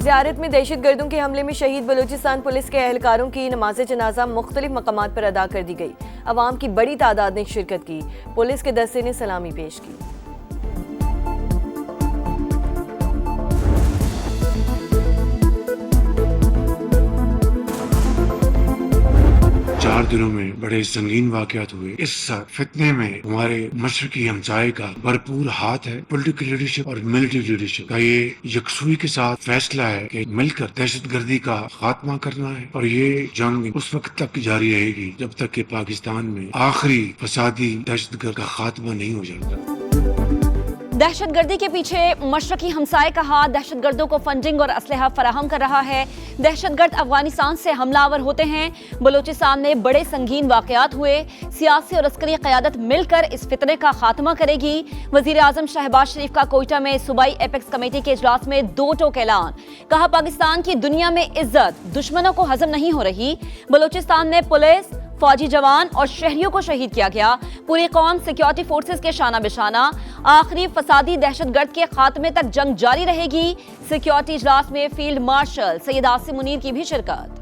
زیارت میں دہشت گردوں کے حملے میں شہید بلوچستان پولیس کے اہلکاروں کی نماز جنازہ مختلف مقامات پر ادا کر دی گئی۔ عوام کی بڑی تعداد نے شرکت کی۔ پولیس کے دستے نے سلامی پیش کی۔ 4 دنوں میں بڑے سنگین واقعات ہوئے۔ اس فتنے میں ہمارے مشرقی ہمسائے کا بھرپور ہاتھ ہے۔ پولیٹیکل لیڈرشپ اور ملٹری لیڈرشپ کا یہ یکسوئی کے ساتھ فیصلہ ہے کہ مل کر دہشت گردی کا خاتمہ کرنا ہے، اور یہ جنگ اس وقت تک جاری رہے گی جب تک کہ پاکستان میں آخری فسادی دہشت گرد کا خاتمہ نہیں ہو جاتا۔ دہشت گردی کے پیچھے مشرقی ہمسائے کا ہاتھ دہشت گردوں کو فنڈنگ اور اسلحہ فراہم کر رہا ہے۔ دہشت گرد افغانستان سے حملہ آور ہوتے ہیں۔ بلوچستان میں بڑے سنگین واقعات ہوئے۔ سیاسی اور عسکری قیادت مل کر اس فتنے کا خاتمہ کرے گی۔ وزیر اعظم شہباز شریف کا کوئٹہ میں صوبائی ایپیکس کمیٹی کے اجلاس میں 2 ٹوک اعلان۔ کہا پاکستان کی دنیا میں عزت دشمنوں کو ہضم نہیں ہو رہی۔ بلوچستان میں پولیس، فوجی جوان اور شہریوں کو شہید کیا گیا۔ پوری قوم سیکیورٹی فورسز کے شانہ بشانہ۔ آخری فسادی دہشت گرد کے خاتمے تک جنگ جاری رہے گی۔ سیکیورٹی اجلاس میں فیلڈ مارشل سید عاصم منیر کی بھی شرکت۔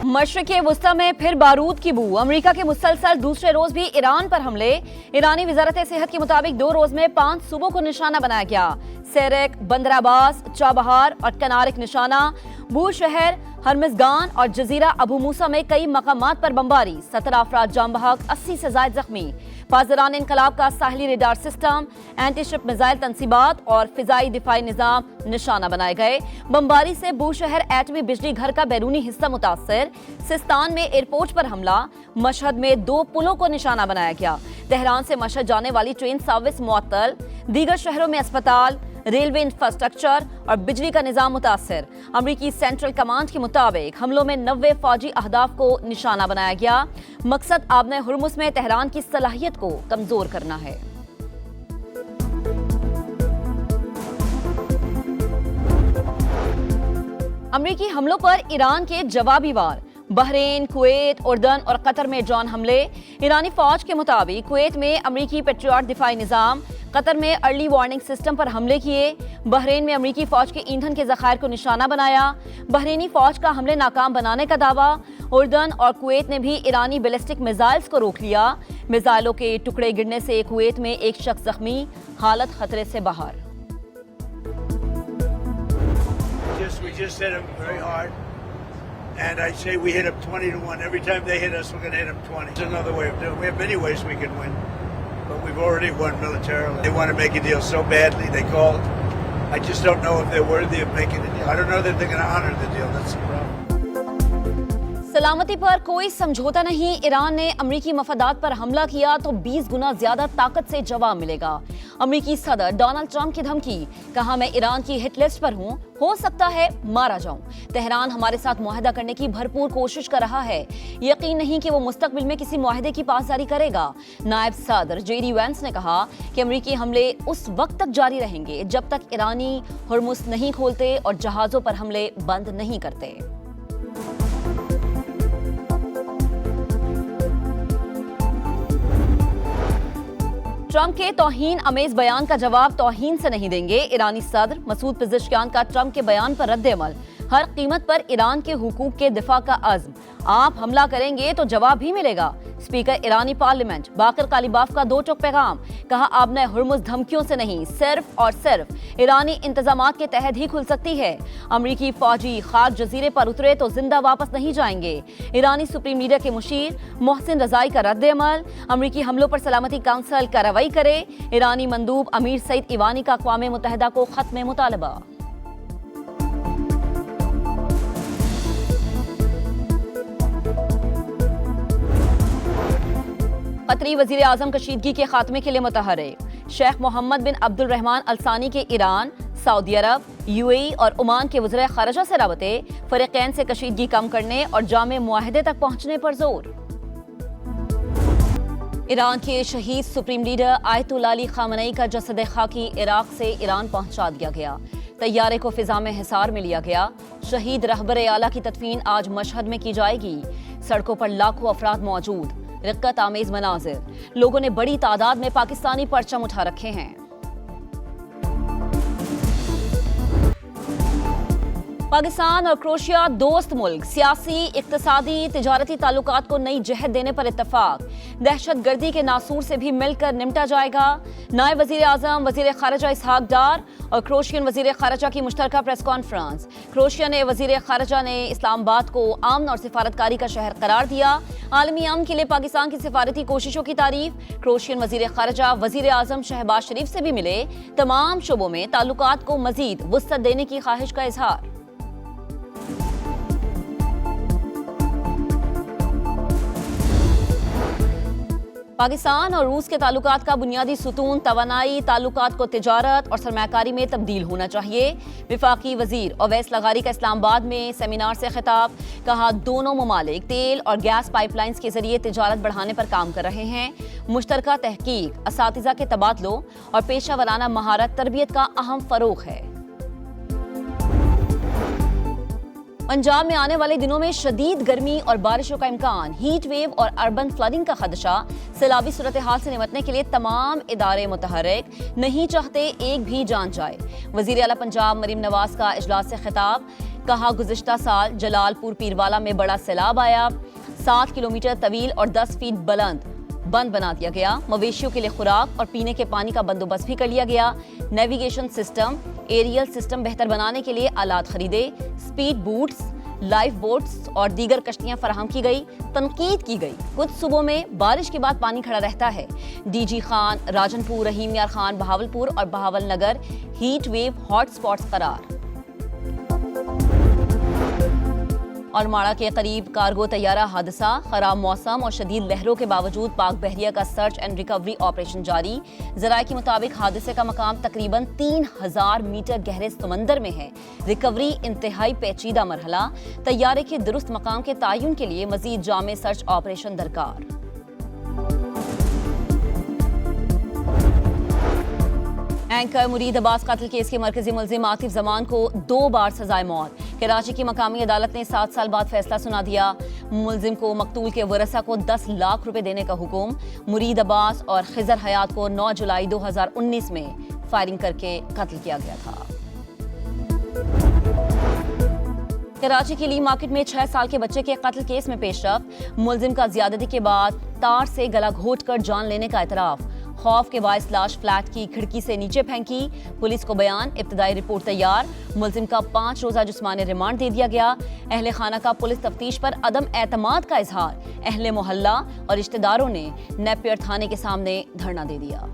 مشرق وسطی میں پھر بارود کی بو۔ امریکہ کے مسلسل دوسرے روز بھی ایران پر حملے۔ ایرانی وزارت صحت کے مطابق 2 روز میں 5 صوبوں کو نشانہ بنایا گیا۔ سیرک، بندر عباس، چابہار اور کنارک نشانہ۔ بو شہر، ہرمزگان اور جزیرہ ابو موسیٰ میں کئی مقامات پر بمباری۔ 17 افراد جاں بحق، 80 سے زائد زخمی۔ پاسداران انقلاب کا ساحلی ریڈار سسٹم، اینٹی شپ میزائل تنصیبات اور فضائی دفاعی نظام نشانہ بنائے گئے۔ بمباری سے بو شہر ایٹمی بجلی گھر کا بیرونی حصہ متاثر۔ سستان میں ایئرپورٹ پر حملہ۔ مشہد میں 2 پلوں کو نشانہ بنایا گیا۔ تہران سے مشہد جانے والی ٹرین سروس معطل۔ دیگر شہروں میں اسپتال، ریلوے انفراسٹرکچر اور بجلی کا نظام متاثر۔ امریکی سینٹرل کمانڈ کے مطابق حملوں میں 90 فوجی اہداف کو نشانہ بنایا گیا۔ مقصد آبنہ ہرمز میں تہران کی صلاحیت کو کمزور کرنا ہے۔ امریکی حملوں پر ایران کے جوابی وار۔ بحرین، کویت، اردن اور قطر میں ڈرون حملے۔ ایرانی فوج کے مطابق کویت میں امریکی پیٹریاٹ دفاعی نظام، قطر میں ارلی وارننگ سسٹم پر حملے کیے۔ بحرین میں امریکی فوج کے ایندھن کے ذخائر کو نشانہ بنایا۔ بحرینی فوج کا حملے ناکام بنانے کا دعویٰ۔ اردن اور کویت نے بھی ایرانی بیلسٹک میزائلز کو روک لیا۔ میزائلوں کے ٹکڑے گرنے سے کویت میں 1 شخص زخمی، حالت خطرے سے باہر۔ We just hit them very hard, and I say we hit them 20-1. Every time they hit us, we're going to hit them 20. There's another way of doing it. We have many ways we can win, but we've already won militarily. They want to make a deal so badly, they called. I just don't know if they're worthy of making a deal. I don't know that they're going to honor the deal. That's the problem. سلامتی پر کوئی سمجھوتا نہیں۔ ایران نے امریکی مفادات پر حملہ کیا تو 20 گنا زیادہ طاقت سے جواب ملے گا۔ امریکی صدر ڈونلڈ ٹرمپ کی دھمکی۔ کہا میں ایران کی ہٹ لسٹ پر ہوں، ہو سکتا ہے مارا جاؤں۔ تہران ہمارے ساتھ معاہدہ کرنے کی بھرپور کوشش کر رہا ہے، یقین نہیں کہ وہ مستقبل میں کسی معاہدے کی پاسداری کرے گا۔ نائب صدر جے ڈی وینس نے کہا کہ امریکی حملے اس وقت تک جاری رہیں گے جب تک ایرانی ہرمز نہیں کھولتے اور جہازوں پر حملے بند نہیں کرتے۔ ٹرمپ کے توہین امیز بیان کا جواب توہین سے نہیں دیں گے۔ ایرانی صدر مسعود پزشکیان کا ٹرمپ کے بیان پر رد عمل۔ ہر قیمت پر ایران کے حقوق کے دفاع کا عزم۔ آپ حملہ کریں گے تو جواب بھی ملے گا۔ اسپیکر ایرانی پارلیمنٹ باقر قالیباف کا 2 ٹوک پیغام۔ کہا آبنہ ہرمز دھمکیوں سے نہیں، صرف اور صرف ایرانی انتظامات کے تحت ہی کھل سکتی ہے۔ امریکی فوجی خاک جزیرے پر اترے تو زندہ واپس نہیں جائیں گے۔ ایرانی سپریم لیڈر کے مشیر محسن رضائی کا رد عمل۔ امریکی حملوں پر سلامتی کونسل کارروائی کرے۔ ایرانی مندوب امیر سعید ایوانی کا اقوام متحدہ کو خط میں مطالبہ۔ قطری وزیر اعظم کشیدگی کے خاتمے کے لیے متحرک۔ شیخ محمد بن عبد الرحمن الثانی کے ایران، سعودی عرب، یو اے ای اور عمان کے وزراء خارجہ سے رابطے۔ فریقین سے کشیدگی کم کرنے اور جامع معاہدے تک پہنچنے پر زور۔ ایران کے شہید سپریم لیڈر آیت اللہ علی خامنئی کا جسد خاکی عراق سے ایران پہنچا دیا گیا۔ طیارے کو فضا میں حصار میں لیا گیا. شہید رہبر اعلیٰ کی تدفین آج مشہد میں کی جائے گی. سڑکوں پر لاکھوں افراد موجود. رقت آمیز مناظر. لوگوں نے بڑی تعداد میں پاکستانی پرچم اٹھا رکھے ہیں. پاکستان اور کروشیا دوست ملک. سیاسی، اقتصادی، تجارتی تعلقات کو نئی جہت دینے پر اتفاق. دہشت گردی کے ناسور سے بھی مل کر نمٹا جائے گا. نائب وزیر اعظم وزیر خارجہ اسحاق ڈار اور کروشین وزیر خارجہ کی مشترکہ پریس کانفرنس. کروشیا نے وزیر خارجہ نے اسلام آباد کو امن اور سفارتکاری کا شہر قرار دیا. عالمی امن کے لیے پاکستان کی سفارتی کوششوں کی تعریف. کروشین وزیر خارجہ وزیر اعظم شہباز شریف سے بھی ملے. تمام شعبوں میں تعلقات کو مزید وسعت دینے کی خواہش کا اظہار. پاکستان اور روس کے تعلقات کا بنیادی ستون توانائی، تعلقات کو تجارت اور سرمایہ کاری میں تبدیل ہونا چاہیے. وفاقی وزیر اویس لغاری کا اسلام آباد میں سیمینار سے خطاب. کہا دونوں ممالک تیل اور گیس پائپ لائنز کے ذریعے تجارت بڑھانے پر کام کر رہے ہیں. مشترکہ تحقیق، اساتذہ کے تبادلوں اور پیشہ ورانہ مہارت تربیت کا اہم فروغ ہے. پنجاب میں آنے والے دنوں میں شدید گرمی اور بارشوں کا امکان. ہیٹ ویو اور اربن فلڈنگ کا خدشہ. سیلابی صورتحال سے نمٹنے کے لیے تمام ادارے متحرک. نہیں چاہتے ایک بھی جان جائے. وزیر اعلیٰ پنجاب مریم نواز کا اجلاس سے خطاب. کہا گزشتہ سال جلال پور پیروالا میں بڑا سیلاب آیا. 7 کلومیٹر طویل اور 10 فیٹ بلند بند بنا دیا گیا. مویشیوں کے لیے خوراک اور پینے کے پانی کا بندوبست بھی کر لیا گیا. نیویگیشن سسٹم، ایریل سسٹم بہتر بنانے کے لیے آلات خریدے. سپیڈ بوٹس، لائف بوٹس اور دیگر کشتیاں فراہم کی گئی. تنقید کی گئی کچھ صوبوں میں بارش کے بعد پانی کھڑا رہتا ہے. ڈی جی خان، راجن پور، رحیم یار خان، بہاولپور اور Bahawalnagar heat wave hot spots قرار. اور ماڑا کے قریب کارگو طیارہ حادثہ. خراب موسم اور شدید لہروں کے باوجود پاک بحریہ کا سرچ اینڈ ریکوری آپریشن جاری. ذرائع کے مطابق حادثے کا مقام تقریباً 3000 میٹر گہرے سمندر میں ہے. ریکوری انتہائی پیچیدہ مرحلہ. طیارے کے درست مقام کے تعین کے لیے مزید جامع سرچ آپریشن درکار. اینکر مرید عباس قتل کیس کے مرکزی ملزم عاطف زمان کو 2 بار سزائے موت. کراچی کی مقامی عدالت نے 7 سال بعد فیصلہ سنا دیا. ملزم کو مقتول کے ورثاء کو 10 لاکھ روپے دینے کا حکم. مرید عباس اور خضر حیات کو 9 جولائی 2019 میں فائرنگ کر کے قتل کیا گیا تھا. کراچی کی لی مارکیٹ میں 6 سال کے بچے کے قتل کیس میں پیش رفت. ملزم کا زیادتی کے بعد تار سے گلا گھونٹ کر جان لینے کا اعتراف. خوف کے باعث لاش فلیٹ کی کھڑکی سے نیچے پھینکی. پولیس کو بیان. ابتدائی رپورٹ تیار. ملزم کا 5 روزہ جسمانی ریمانڈ دے دیا گیا. اہل خانہ کا پولیس تفتیش پر عدم اعتماد کا اظہار. اہل محلہ اور رشتہ داروں نے نیپیر تھانے کے سامنے دھرنا دے دیا.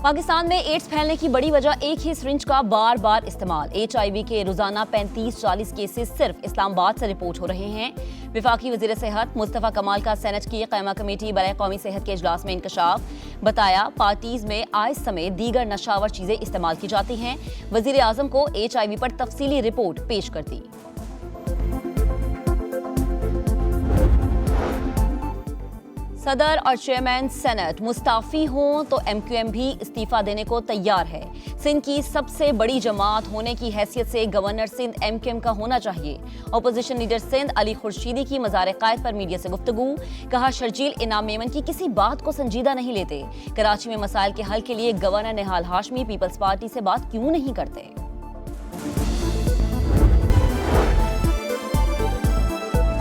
پاکستان میں ایڈز پھیلنے کی بڑی وجہ ایک ہی سرنج کا بار بار استعمال. HIV کے روزانہ 35-40 کیسز صرف اسلام آباد سے رپورٹ ہو رہے ہیں. وفاقی وزیر صحت مصطفیٰ کمال کا سینٹ کی قائمہ کمیٹی برائے قومی صحت کے اجلاس میں انکشاف. بتایا پارٹیز میں آئس سمیت دیگر نشاور چیزیں استعمال کی جاتی ہیں. وزیر اعظم کو HIV پر تفصیلی رپورٹ پیش کر دی. صدر اور چیئرمین سینٹ مستعفی ہوں تو MQM بھی استعفیٰ دینے کو تیار ہے. سندھ کی سب سے بڑی جماعت ہونے کی حیثیت سے گورنر سندھ MQM کا ہونا چاہیے. اپوزیشن لیڈر سندھ علی خورشیدی کی مزار قائد پر میڈیا سے گفتگو. کہا شرجیل انعام میمن کی کسی بات کو سنجیدہ نہیں لیتے. کراچی میں مسائل کے حل کے لیے governor Nihal Hashmi Peoples party سے بات کیوں نہیں کرتے.